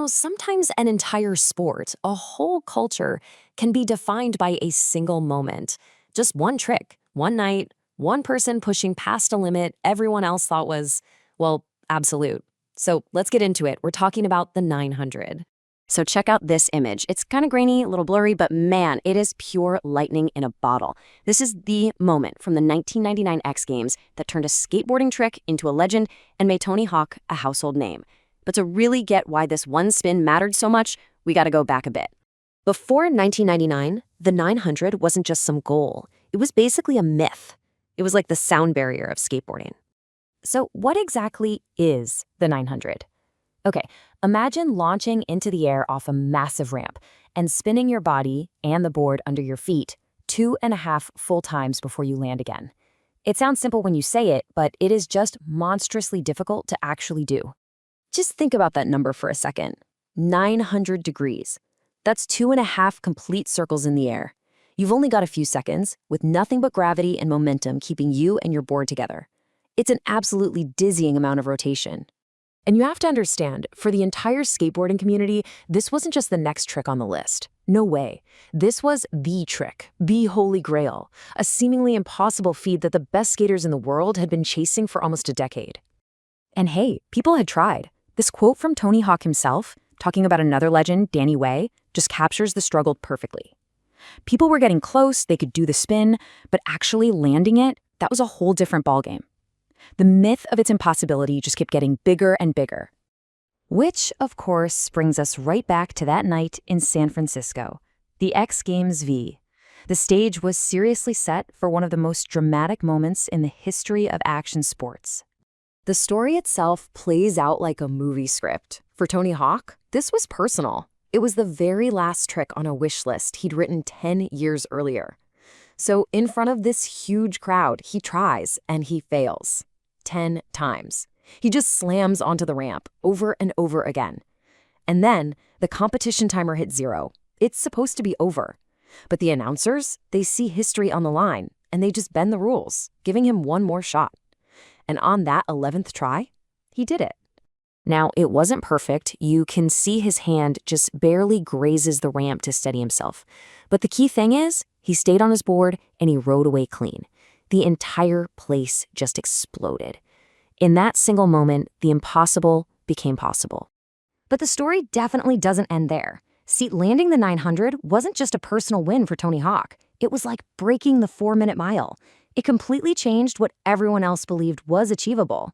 Sometimes an entire sport, a whole culture, can be defined by a single moment. Just one trick, one night, one person pushing past a limit everyone else thought was, well, absolute. So let's get into it. We're talking about the 900. So check out this image. It's kind of grainy, a little blurry, but man, it is pure lightning in a bottle. This is the moment from the 1999 X Games that turned a skateboarding trick into a legend and made Tony Hawk a household name. But to really get why this one spin mattered so much, we got to go back a bit. Before 1999, the 900 wasn't just some goal. It was basically a myth. It was like the sound barrier of skateboarding. So what exactly is the 900? Okay, imagine launching into the air off a massive ramp and spinning your body and the board under your feet 2.5 full times before you land again. It sounds simple when you say it, but it is just monstrously difficult to actually do. Just think about that number for a second. 900 degrees. That's 2.5 complete circles in the air. You've only got a few seconds, with nothing but gravity and momentum keeping you and your board together. It's an absolutely dizzying amount of rotation. And you have to understand, for the entire skateboarding community, this wasn't just the next trick on the list. No way. This was the trick, the holy grail, a seemingly impossible feat that the best skaters in the world had been chasing for almost a decade. And hey, people had tried. This quote from Tony Hawk himself, talking about another legend, Danny Way, just captures the struggle perfectly. People were getting close, they could do the spin, but actually landing it, that was a whole different ballgame. The myth of its impossibility just kept getting bigger and bigger. Which, of course, brings us right back to that night in San Francisco, the X Games V. The stage was seriously set for one of the most dramatic moments in the history of action sports. The story itself plays out like a movie script. For Tony Hawk, this was personal. It was the very last trick on a wish list he'd written 10 years earlier. So in front of this huge crowd, he tries and he fails. 10 times. He just slams onto the ramp over and over again. And then the competition timer hits 0. It's supposed to be over. But the announcers, they see history on the line and they just bend the rules, giving him one more shot. And on that 11th try, he did it. Now, it wasn't perfect. You can see his hand just barely grazes the ramp to steady himself. But the key thing is, he stayed on his board and he rode away clean. The entire place just exploded. In that single moment, the impossible became possible. But the story definitely doesn't end there. See, landing the 900 wasn't just a personal win for Tony Hawk. It was like breaking the 4-minute mile. It completely changed what everyone else believed was achievable.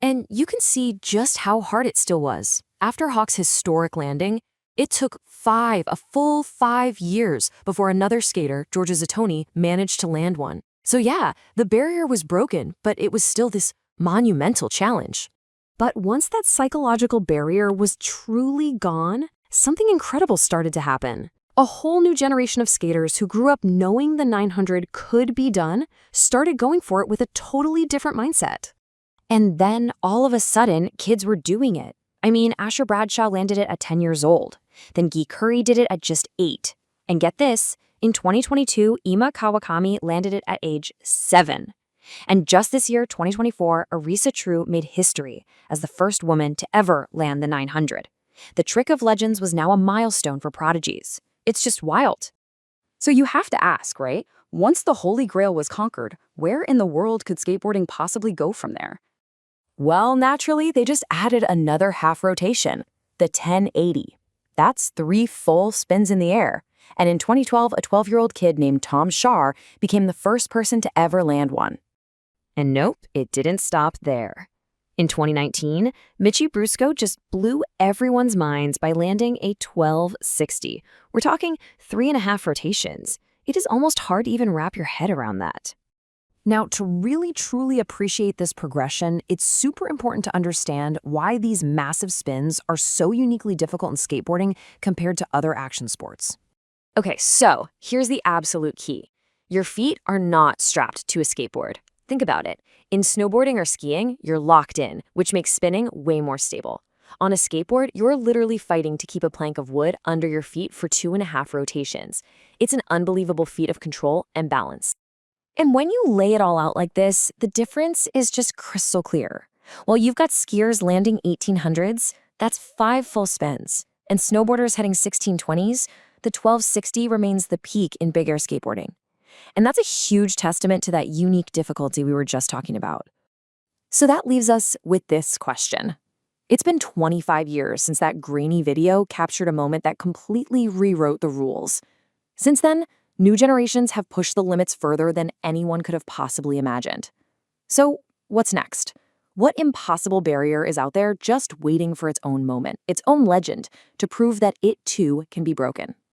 And you can see just how hard it still was. After Hawk's historic landing, it took a full 5 years before another skater, Giorgio Zattoni, managed to land one. So yeah, the barrier was broken, but it was still this monumental challenge. But once that psychological barrier was truly gone, something incredible started to happen. A whole new generation of skaters who grew up knowing the 900 could be done started going for it with a totally different mindset. And then, all of a sudden, kids were doing it. I mean, Asher Bradshaw landed it at 10 years old. Then Gui Khury did it at just 8. And get this, in 2022, Ima Kawakami landed it at age 7. And just this year, 2024, Arisa True made history as the first woman to ever land the 900. The trick of legends was now a milestone for prodigies. It's just wild. So you have to ask, right? Once the Holy Grail was conquered, where in the world could skateboarding possibly go from there? Well, naturally, they just added another half rotation, the 1080. That's 3 full spins in the air. And in 2012, a 12-year-old kid named Tom Shar became the first person to ever land one. And nope, it didn't stop there. In 2019, Michi Brusco just blew everyone's minds by landing a 1260. We're talking 3.5 rotations. It is almost hard to even wrap your head around that. Now, to really truly appreciate this progression, it's super important to understand why these massive spins are so uniquely difficult in skateboarding compared to other action sports. Okay, so here's the absolute key. Your feet are not strapped to a skateboard. Think about it. In snowboarding or skiing, you're locked in, which makes spinning way more stable. On a skateboard, you're literally fighting to keep a plank of wood under your feet for 2.5 rotations. It's an unbelievable feat of control and balance. And when you lay it all out like this, the difference is just crystal clear. While you've got skiers landing 1800s, That's 5 full spins. And snowboarders heading 1620s, the 1260 remains the peak in big air skateboarding. And that's a huge testament to that unique difficulty we were just talking about. So that leaves us with this question. It's been 25 years since that grainy video captured a moment that completely rewrote the rules. Since then, new generations have pushed the limits further than anyone could have possibly imagined. So, what's next? What impossible barrier is out there just waiting for its own moment, its own legend, to prove that it too can be broken?